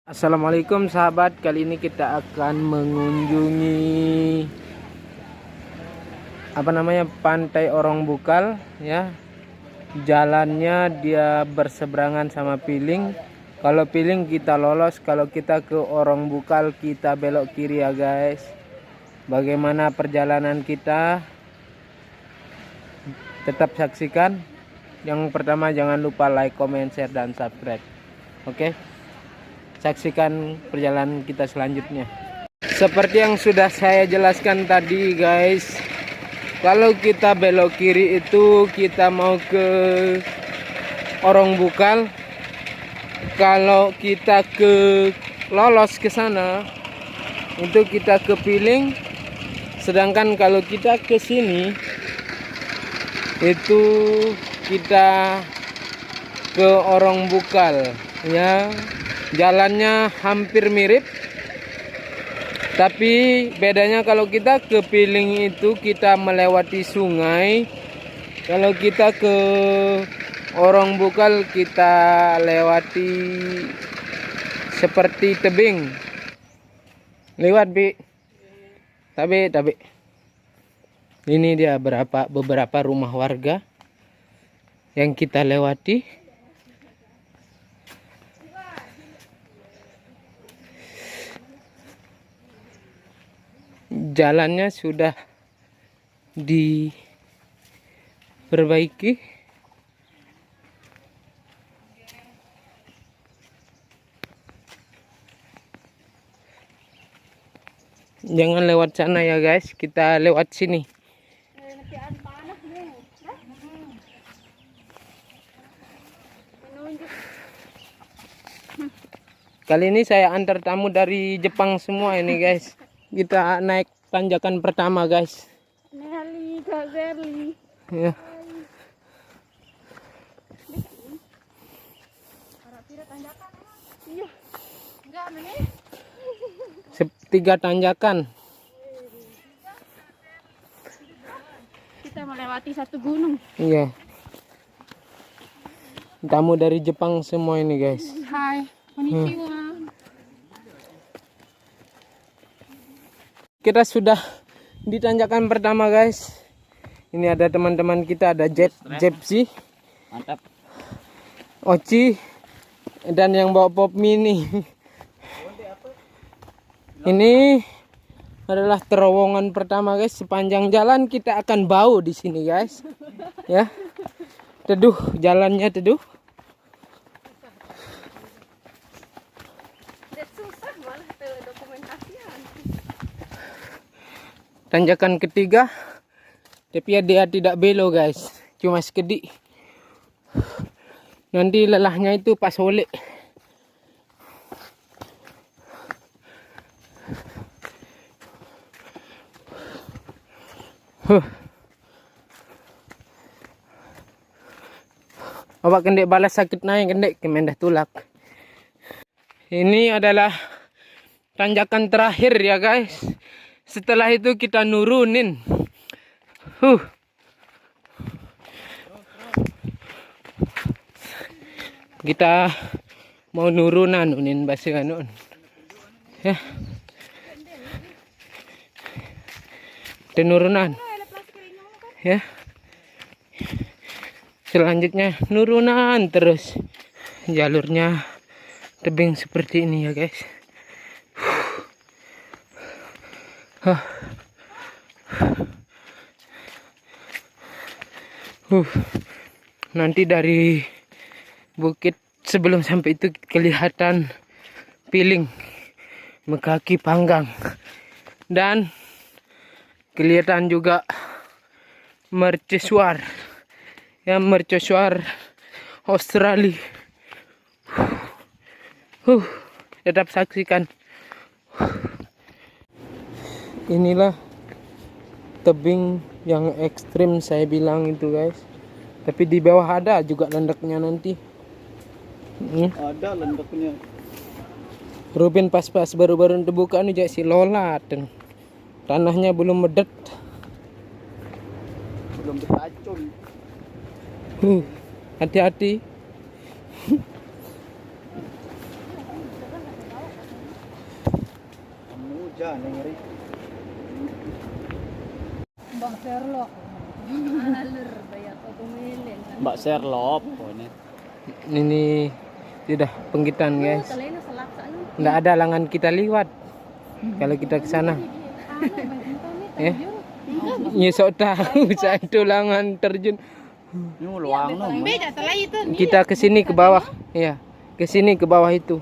Assalamualaikum sahabat, kali ini kita akan mengunjungi Pantai Orong Bukal ya. Jalannya dia berseberangan sama Piling. Kalau Piling kita lolos, kalau kita ke Orong Bukal kita belok kiri ya guys. Bagaimana perjalanan kita? Tetap saksikan. Yang pertama jangan lupa like, comment, share dan subscribe. Oke? Saksikan perjalanan kita selanjutnya. Seperti yang sudah saya jelaskan tadi guys, kalau kita belok kiri itu kita mau ke Orong Bukal. Kalau kita lolos ke sana itu kita ke Piling. Sedangkan kalau kita ke sini itu kita ke Orong Bukal ya. Jalannya hampir mirip, tapi bedanya kalau kita ke Piling itu kita melewati sungai. Kalau kita ke Orong Bukal kita lewati seperti tebing. Lewat bi. Tapi ini dia beberapa rumah warga yang kita lewati. Jalannya sudah diperbaiki. Jangan lewat sana ya guys, kita lewat sini. Kali ini saya antar tamu dari Jepang semua ini guys. Kita naik tanjakan pertama guys. Nelly, Kak Zerli. Ya. Iya. Enggak, Mene. 3 tanjakan. Kita melewati satu gunung. Iya. Tamu dari Jepang semua ini guys. Hai, konnichiwa. Kita sudah di tanjakan pertama guys. Ini ada teman-teman kita, ada Jepsi, mantap, Oci, dan yang bawa pop mini. Ini adalah terowongan pertama guys. Sepanjang jalan kita akan bau di sini guys. Ya, teduh, jalannya teduh. Susah malah dokumentasian. Tanjakan ketiga, tapi dia tidak belok guys, cuma sekedik. Nanti lelahnya itu pas oleh. Awak kendek balas sakit naik kendek kemendah tulak. Ini adalah tanjakan terakhir ya guys. Setelah itu kita nurunin. Kita mau nurunin basi kanun. Ya. Nurunan. Ya. Selanjutnya nurunan terus. Jalurnya tebing seperti ini ya guys. Nanti dari bukit sebelum sampai itu kelihatan Piling, Mekaki Panggang, dan kelihatan juga mercusuar ya, mercusuar Australia. Tetap saksikan. Inilah tebing yang ekstrim saya bilang itu guys. Tapi di bawah ada juga lendaknya nanti. ada lendaknya. Rubin pas-pas baru-baru terbuka nih jadi si lolat. Tanahnya belum medet. Belum beracun. Hati-hati. Jangan ngeri. Mbak Sherlock. Alur bayar aku melen. Mbak Sherlock. Oh, ini. Ini sudah penggitan guys. Kalian selak sana. Nggak ada langan kita liwat. Kalau kita ke sana. Ya. Nyesok tahu saya itu langan terjun. Ini luang no. Beda salah itu. Kita ke sini ke bawah. Iya. Ke sini ke bawah itu.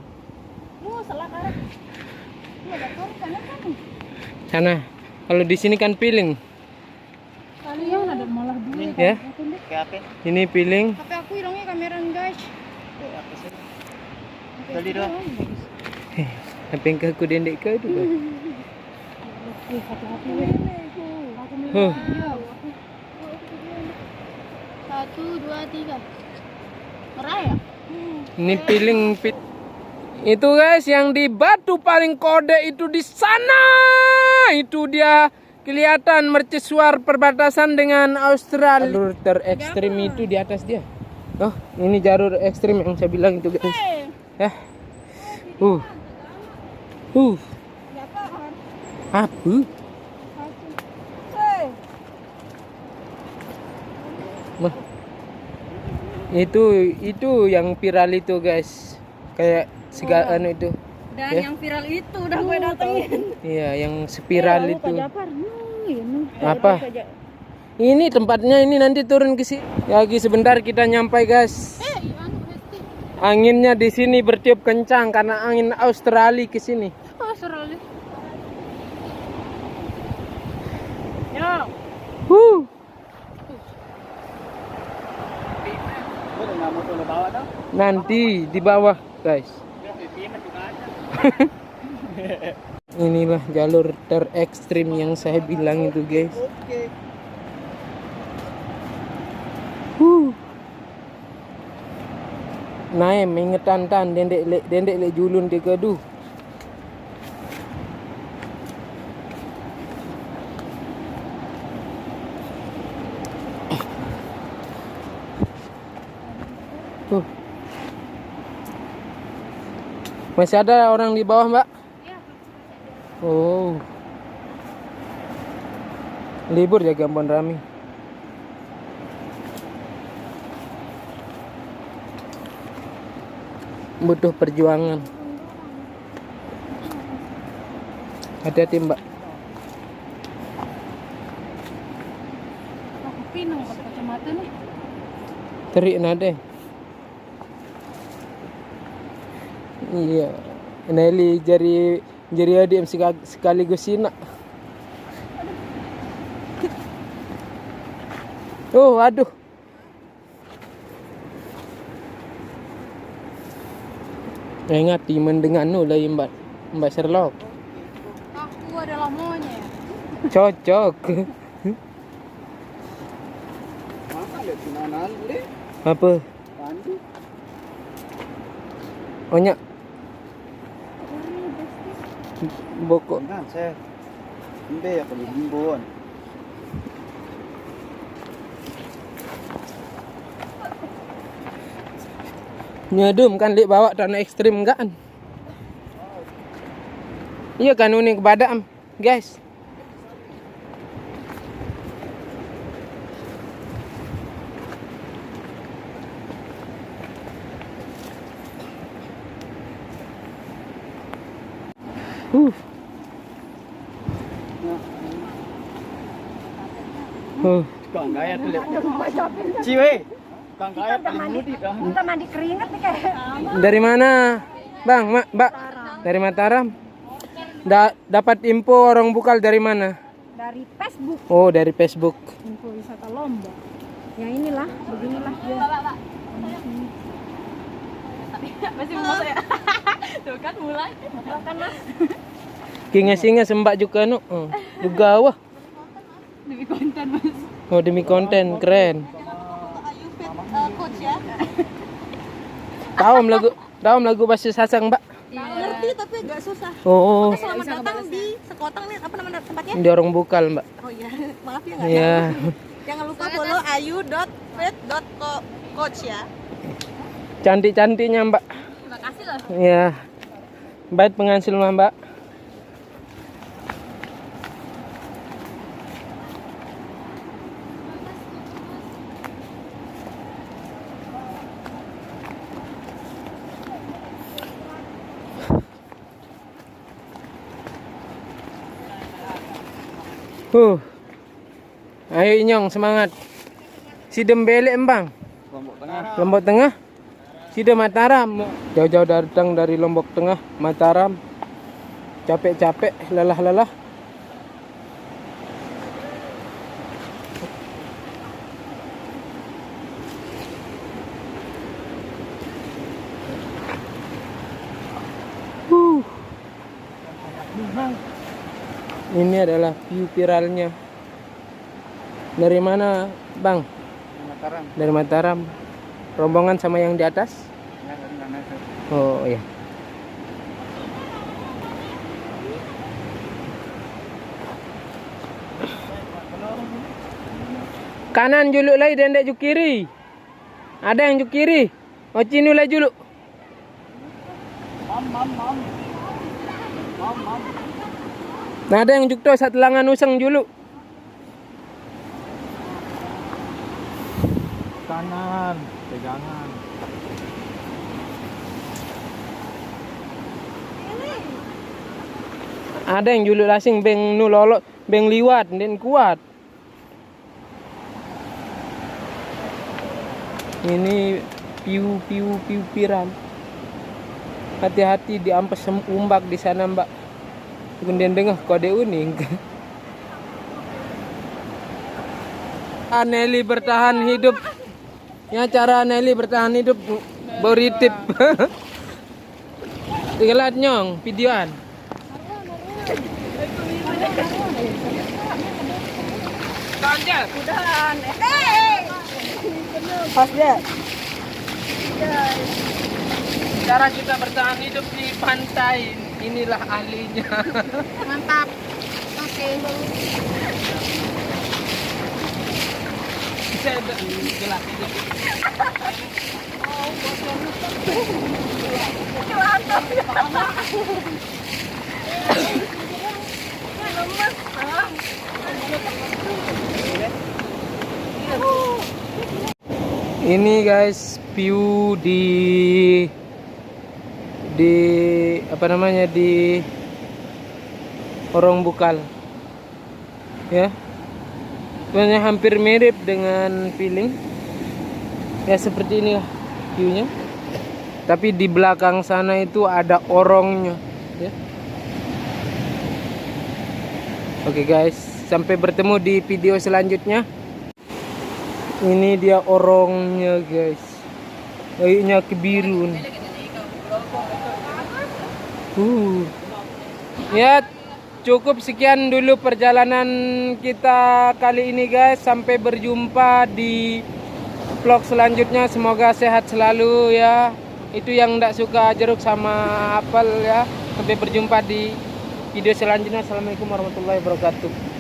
Salah arah. Ada kor sana kan. Sana. Kalau di sini kan piling. Kalian ada malah duit. Ya. Kayak apa? Ini piling. HP aku hilangnya kamera guys. Apa sih? Tadi dah. Apa yang aku dendek ke itu? Hati-hati. Huh. 1, 2, 3. Merah ya? Ini piling itu guys yang di batu paling kode itu di sana. Itu dia kelihatan mercusuar perbatasan dengan Australia. Jalur terekstrim itu di atas dia. Oh, ini jalur ekstrim yang saya bilang itu guys. Ya. Apa? Mah. Itu yang viral itu guys. Kayak segala anu itu. Dan Ya. yang viral itu udah gue datengin. Iya, yang spiral Lalu itu. Pak Japar. Apa? Ini tempatnya ini nanti turun ke sini. Lagi sebentar kita nyampai guys. Anginnya di sini bertiup kencang karena angin Australia ke sini. Oh, Australia. Ya. Nanti di bawah guys. Inilah jalur terekstrim yang saya bilang itu guys. Oke. Naik mengetan-tan dendek le julun di kedu. Masih ada orang di bawah, Mbak? Oh. Libur ya Gampon Rami. Butuh perjuangan. Hati-hati, Mbak. Aku pinang pakai kacamata nih. Terik nade. Iya. Nelly jari adik sekaligus sinak. Oh, aduh. Ingat mendengar nu lah Mbak Sherlock. Aku adalah monyet. Cocok. Mana lihat sinanan boleh? Apa? Pandu. Onyak. Bokok. Kan saya. Mbe ya kalau bimbon. Nyedum kan lik bawa tanah ekstrim kan? Iya kan unik kepadam, guys. Kang gaya tuh lihat. Ciwe. Kang gaya paling mudi dah. Kita mandi keringet nih kayak. Dari mana, Bang? Mbak? Dari Mataram. Dapat info orang Bukal dari mana? Dari Facebook. Oh, dari Facebook. Info wisata Lombok. Ya inilah, beginilah dia. Masih mau ya? Tuh kan mulai. Kan Mas. Kinga-singa sembak juga nu. Juga wah. Demi konten Mas. Oh, demi konten keren. Coach ya. Tahu lagu bahasa Sasang, Mbak? Ngerti tapi agak susah. Oh, Selamat datang di Sekotang nih, apa nama tempatnya? di orang Bukal, Mbak. Oh iya, maaf ya nggak Iya. tahu. Jangan lupa follow ayu.fit.coach ya. Cantik-cantiknya, Mbak. Terima kasih loh. Iya. Baik penghasil mah, Mbak. Ayo Inyong, semangat. Sidem Belek Embang. Lombok Tengah. Lombok Tengah. Sidem Mataram. Jauh-jauh datang dari Lombok Tengah, Mataram. Capek-capek, lelah-lelah. Ini adalah view viralnya. Dari mana, Bang? Mataram. Dari Mataram. Rombongan sama yang di atas? Oh iya. Kanan juluk lagi dendek juk kiri. Ada yang juk kiri. Oh cinu lagi juluk. Nah, ada yang juk to satu langan usang juluk. Kanan, pegangan. Ada yang juluk lasing beng nu lolok, beng liwat den kuat. Ini piu viral. Hati-hati diampes umbak di sana, Mbak. Kemudian dengar kode uning. Nelly bertahan hidup. Ya cara Nelly bertahan hidup beritip. Lihat Nyong videoan. Kanjel. Udahan. Pas dia. Cara kita bertahan hidup di pantai. Inilah ahlinya. Mantap. Oke. Saya jelas. Ini guys view di apa namanya di Orong Bukal ya, sebenarnya hampir mirip dengan feeling ya, seperti ini viewnya, tapi di belakang sana itu ada orongnya ya. Oke guys, sampai bertemu di video selanjutnya. Ini dia orongnya guys, kayaknya kebiru nih. Ya cukup sekian dulu perjalanan kita kali ini guys. Sampai berjumpa di vlog selanjutnya. Semoga sehat selalu ya. Itu yang tidak suka jeruk sama apel ya. Sampai berjumpa di video selanjutnya. Assalamualaikum warahmatullahi wabarakatuh.